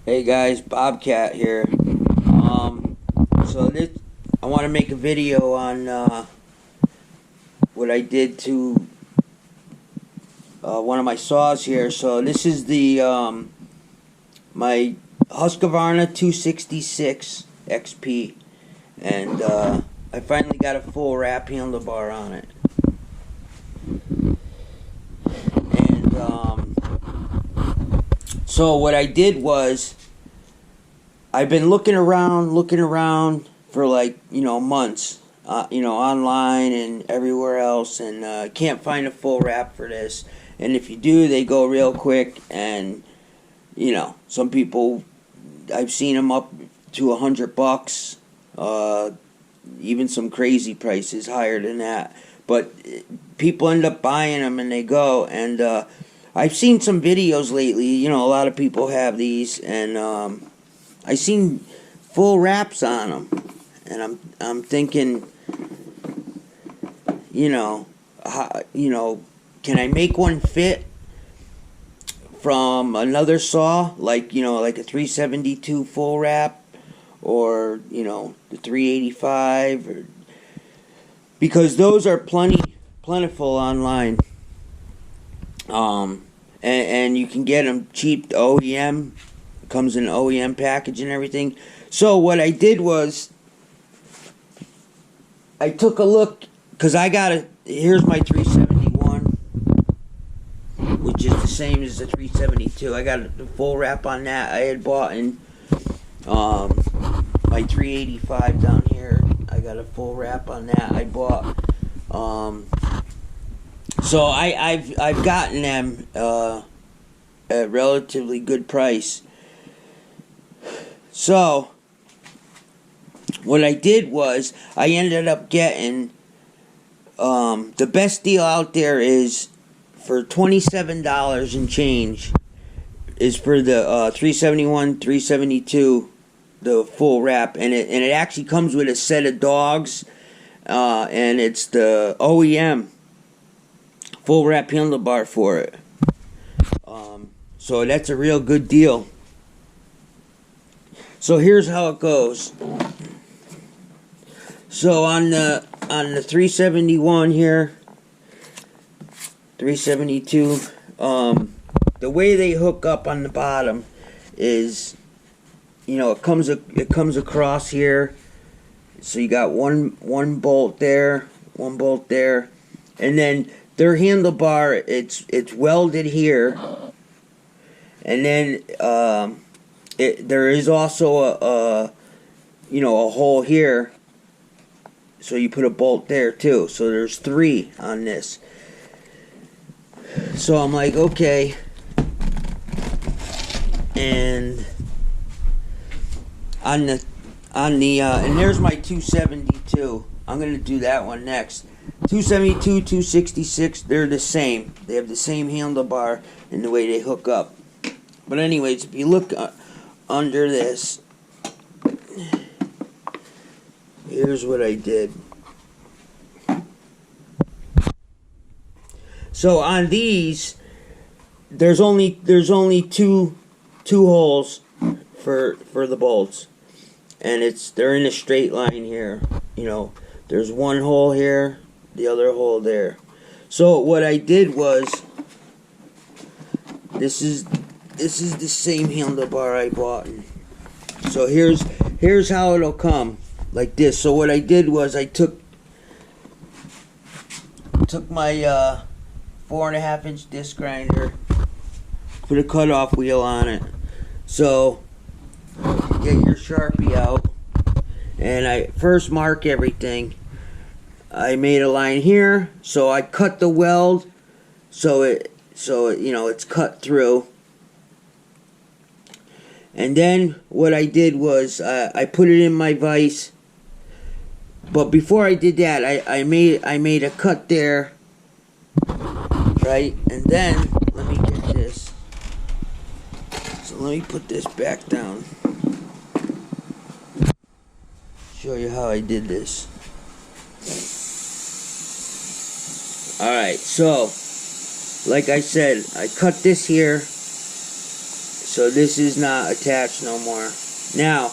Hey guys, Bobcat here. So this, I want to make a video on what I did to one of my saws here. So this is the my Husqvarna 266 XP, and I finally got a full wrap handlebar on it. And so what I did was I've been looking around for like, months, online and everywhere else, and can't find a full wrap for this. And if you do, they go real quick, and some people, I've seen them up to $100, even some crazy prices higher than that. But people end up buying them and they go, and I've seen some videos lately. A lot of people have these, and I seen full wraps on them, and I'm thinking, can I make one fit from another saw, like a 372 full wrap, or the 385, or because those are plentiful online, and you can get them cheap. OEM comes in OEM package and everything. So what I did was I took a look, because here's my 371, which is the same as the 372. I got a full wrap on that. I had bought in my 385 down here. I got a full wrap on that. I bought so I've gotten them at a relatively good price. So what I did was I ended up getting the best deal out there is for $27 and change is for the 371, 372, the full wrap, and it actually comes with a set of dogs, and it's the OEM full wrap handlebar for it. So that's a real good deal. So here's how it goes. So on the 371 here, 372, the way they hook up on the bottom is, it comes across here. So you got one bolt there, and then their handlebar, it's welded here, and then there is also a hole here, so you put a bolt there too. So there's 3 on this. So I'm like, okay, and and there's my 272. I'm gonna do that one next. 272, 266, they're the same. They have the same handlebar in the way they hook up. But anyways, if you look under this, here's what I did. So on these, there's only two holes for the bolts, and they're in a straight line here. There's one hole here, the other hole there. So what I did was, this is the same handlebar I bought. So here's how it'll come, like this. So what I did was I took my 4.5-inch disc grinder, put a cutoff wheel on it. So get your Sharpie out, and I first mark everything. I made a line here, so I cut the weld so it's cut through. And then what I did was I put it in my vise. But before I did that, I made a cut there, right? And then let me get this. So let me put this back down. Show you how I did this. Alright, so like I said, I cut this here So this is not attached no more. Now,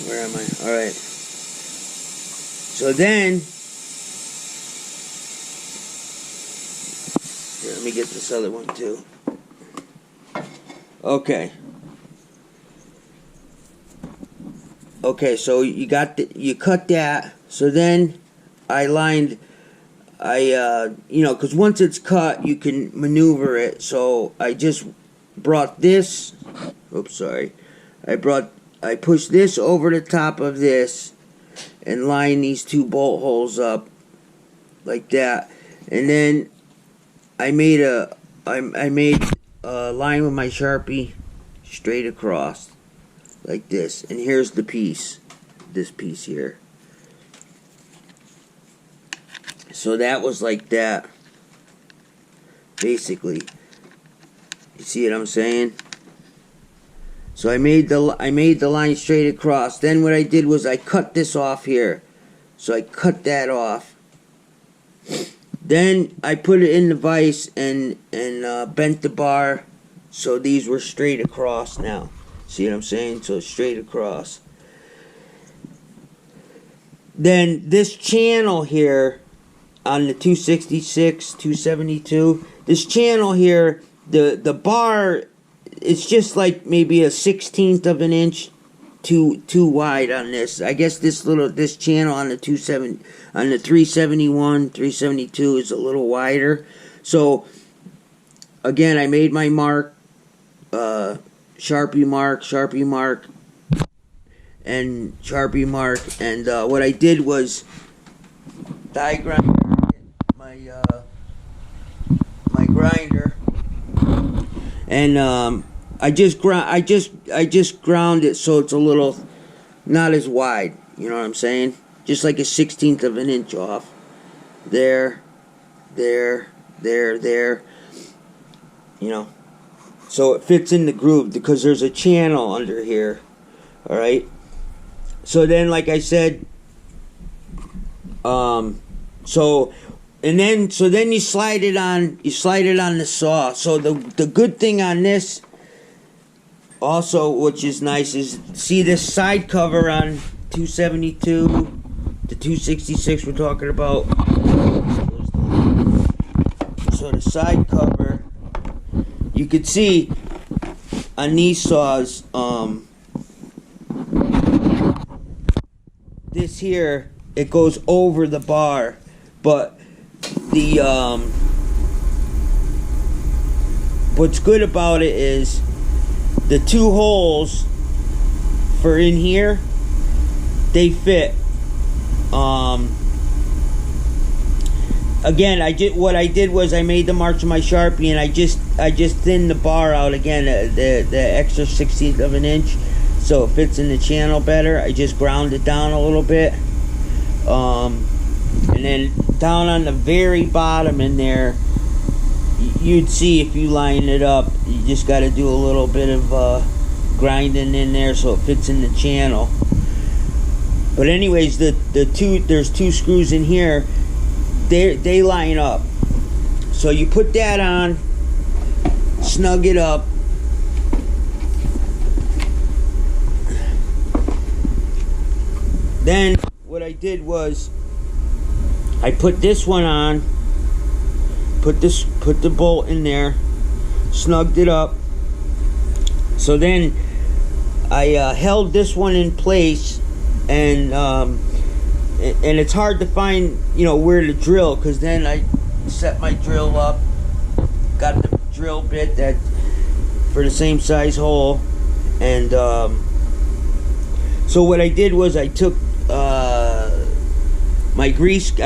where am I? Alright. So then, here, let me get this other one too. Okay. Okay, so you cut that. So then I lined, because once it's cut, you can maneuver it. So I just brought this, oops, sorry. I pushed this over the top of this and lined these two bolt holes up like that. And then I made a line with my Sharpie straight across like this. And here's the piece, this piece here. So that was like that, basically. You see what I'm saying? So I made the line straight across. Then what I did was I cut this off here. So I cut that off. Then I put it in the vise and bent the bar so these were straight across now. See what I'm saying? So straight across. Then this channel here on the 266, 272, this channel here, the bar, it's just like maybe a 1/16 of an inch too wide on this. I guess this channel on the 371, 372 is a little wider. So again, I made my mark, Sharpie mark, and Sharpie mark, and what I did was diagram my grinder, and I just ground it so it's a little not as wide. You know what I'm saying? Just like a 1/16 of an inch off. There. You know, so it fits in the groove because there's a channel under here. All right. So then, like I said, so then you slide it on the saw. So the good thing on this also, which is nice, is see this side cover on 272, the 266 we're talking about. So the side cover, you could see on these saws, this here, it goes over the bar, but the what's good about it is the two holes for in here, they fit. Again, what I did was I made the marks with my Sharpie, and I just thinned the bar out again, the extra 1/16 of an inch, so it fits in the channel better. I just ground it down a little bit, and then down on the very bottom in there, you'd see if you line it up, you just got to do a little bit of grinding in there so it fits in the channel. But anyways, there's two screws in here. They line up. So you put that on, snug it up. Then what I did was I put this one on, put the bolt in there, snugged it up. So then I held this one in place, and it's hard to find, where to drill, because then I set my drill up, got the drill bit that for the same size hole, and so what I did was I took I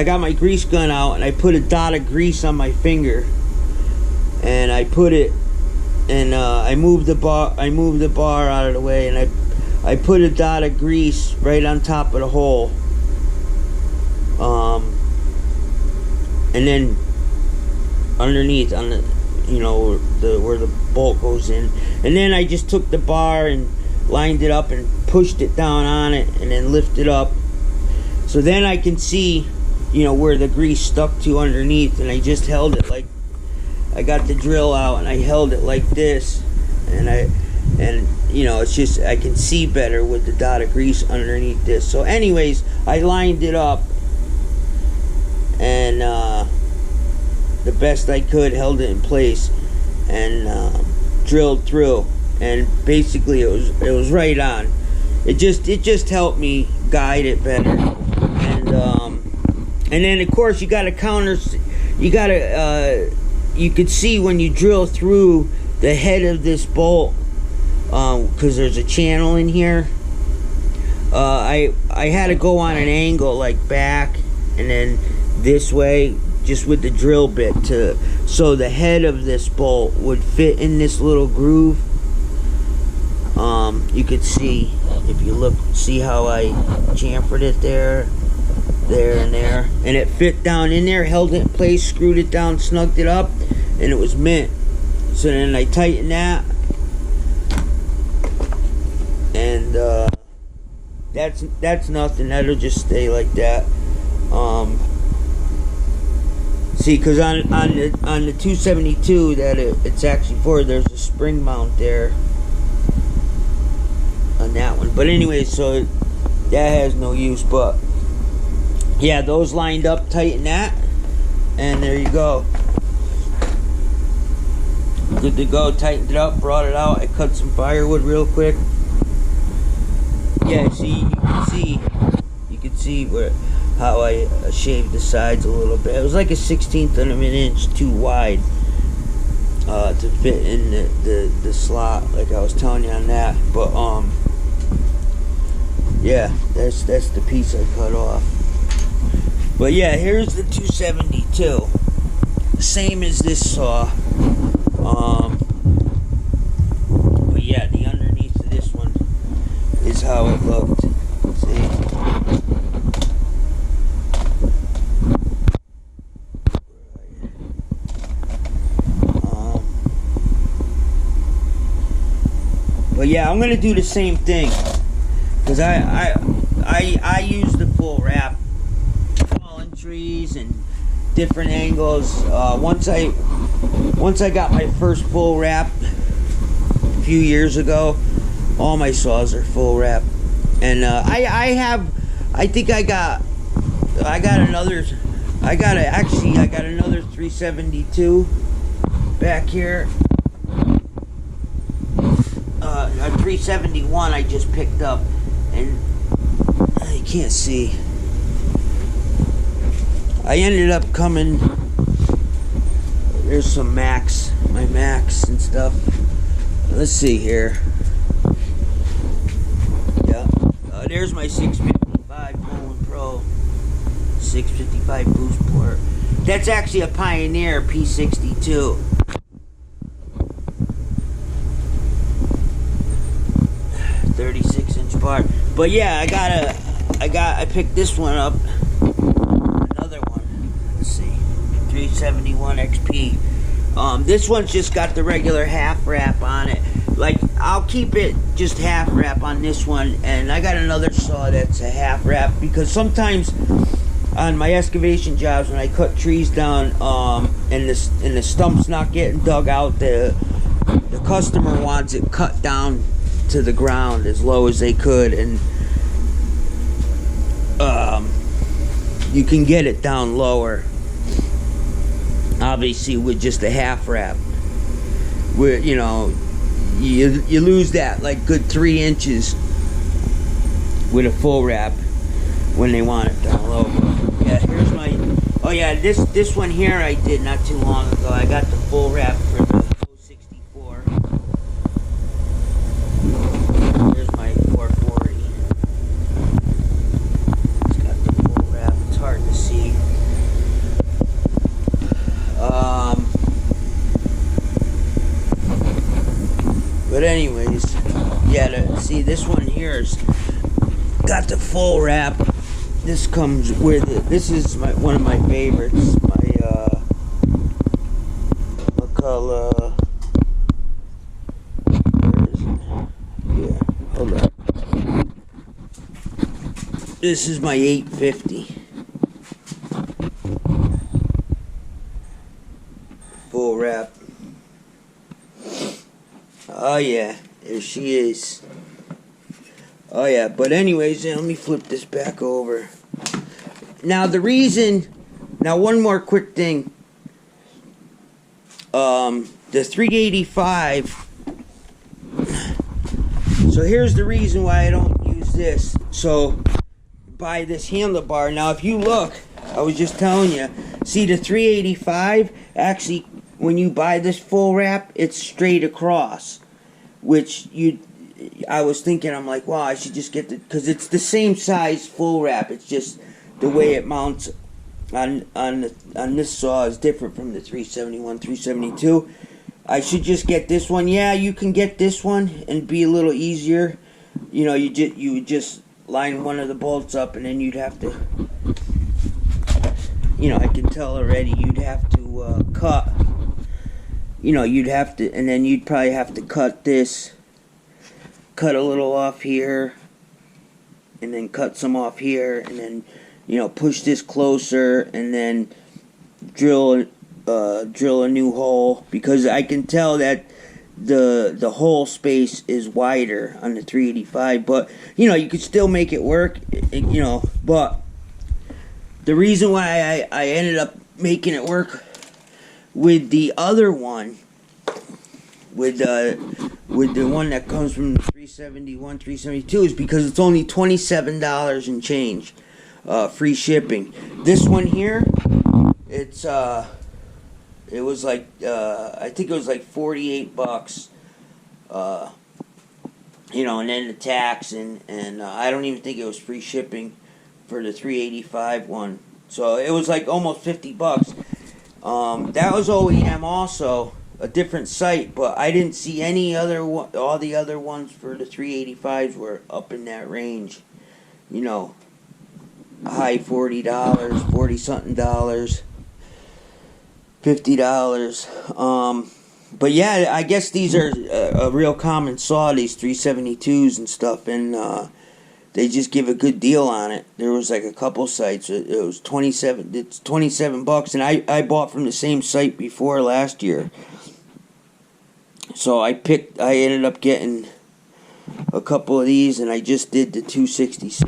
got my grease gun out, and I put a dot of grease on my finger, and I put it, and I moved the bar out of the way, and I put a dot of grease right on top of the hole, and then underneath on the where the bolt goes in, and then I just took the bar and lined it up and pushed it down on it, and then lifted up. So then I can see you know, where the grease stuck to underneath, and I just held it like, I got the drill out and I held it like this, and you know, it's just, I can see better with the dot of grease underneath this. So anyways, I lined it up, and the best I could, held it in place, and drilled through, and basically it was right on. It just helped me guide it better, and then of course you got to you could see when you drill through the head of this bolt, because there's a channel in here. I had to go on an angle like back and then this way, just with the drill bit, so the head of this bolt would fit in this little groove. You could see, if you look, see how I chamfered it there, and there, and it fit down in there, held it in place, screwed it down, snugged it up, and it was mint. So then I tightened that, and that's nothing. That'll just stay like that. See, because on the 272 that it's actually for, there's a spring mount there on that one. But anyway, so that has no use. But yeah, those lined up, tighten that, and there you go. Good to go. Tightened it up, brought it out. I cut some firewood real quick. Yeah, see, you can see how I shaved the sides a little bit. It was like a 1/16 of an inch too wide to fit in the slot, like I was telling you on that. But yeah, that's the piece I cut off. But yeah, here's the 272, same as this saw. But yeah, the underneath of this one is how it looked. See? But yeah, I'm gonna do the same thing, because I use the full wrap, fallen trees and different angles. Once I got my first full wrap a few years ago, all my saws are full wrap, and I got another 372 back here. A 371 I just picked up, and you can't see. I ended up coming. There's some Max, my Max and stuff. Let's see here. Yeah, there's my 655 Bowling Pro 655 boost port. That's actually a Pioneer P62. 36-inch bar. But yeah, I picked this one up. Another one. Let's see. 371 XP. This one's just got the regular half wrap on it. Like, I'll keep it just half wrap on this one, and I got another saw that's a half wrap, because sometimes on my excavation jobs, when I cut trees down, and the stump's not getting dug out, the customer wants it cut down to the ground as low as they could, and you can get it down lower, obviously, with just a half wrap, where you lose that like good 3 inches with a full wrap when they want it down low. Yeah, here's my, oh yeah, this one here I did not too long ago. I got the full wrap for the 064. Here's my 440. It's got the full wrap. It's hard to see. But anyways, yeah, see, this one here's got the full wrap. This comes with it. This is one of my favorites. My McCullough. Where is it? Yeah, hold on. This is my 850. full wrap. Oh yeah, there she is. Oh yeah, but anyways, let me flip this back over. Now one more quick thing. The 385. So here's the reason why I don't use this. So buy this handlebar. Now if you look, I was just telling you, see the 385, actually when you buy this full wrap, it's straight across. Which I was thinking, I'm like, wow, I should just get because it's the same size full wrap. It's just the way it mounts on this saw is different from the 371, 372. I should just get this one. Yeah, you can get this one and be a little easier. You know, you would just line one of the bolts up, and then you'd have to, you know, I can tell already, you'd have to cut. You know, you'd have to, and then you'd probably have to cut a little off here, and then cut some off here, and then, you know, push this closer, and then drill a new hole, because I can tell that the hole space is wider on the 385, but you know, you could still make it work, you know. But the reason why I ended up making it work with the other one, with the one that comes from the 371, 372, is because it's only $27 and change, free shipping. This one here, it was like, I think it was like $48, you know, and then the tax, and I don't even think it was free shipping for the 385 one. So it was like almost $50. That was OEM also, a different site, but I didn't see any other one. All the other ones for the 385s were up in that range, you know, high $40, 40 something dollars, $50. But yeah, I guess these are a real common saw, these 372s and stuff, and they just give a good deal on it. There was like a couple sites. It was $27, and I bought from the same site before last year. So I ended up getting a couple of these, and I just did the 266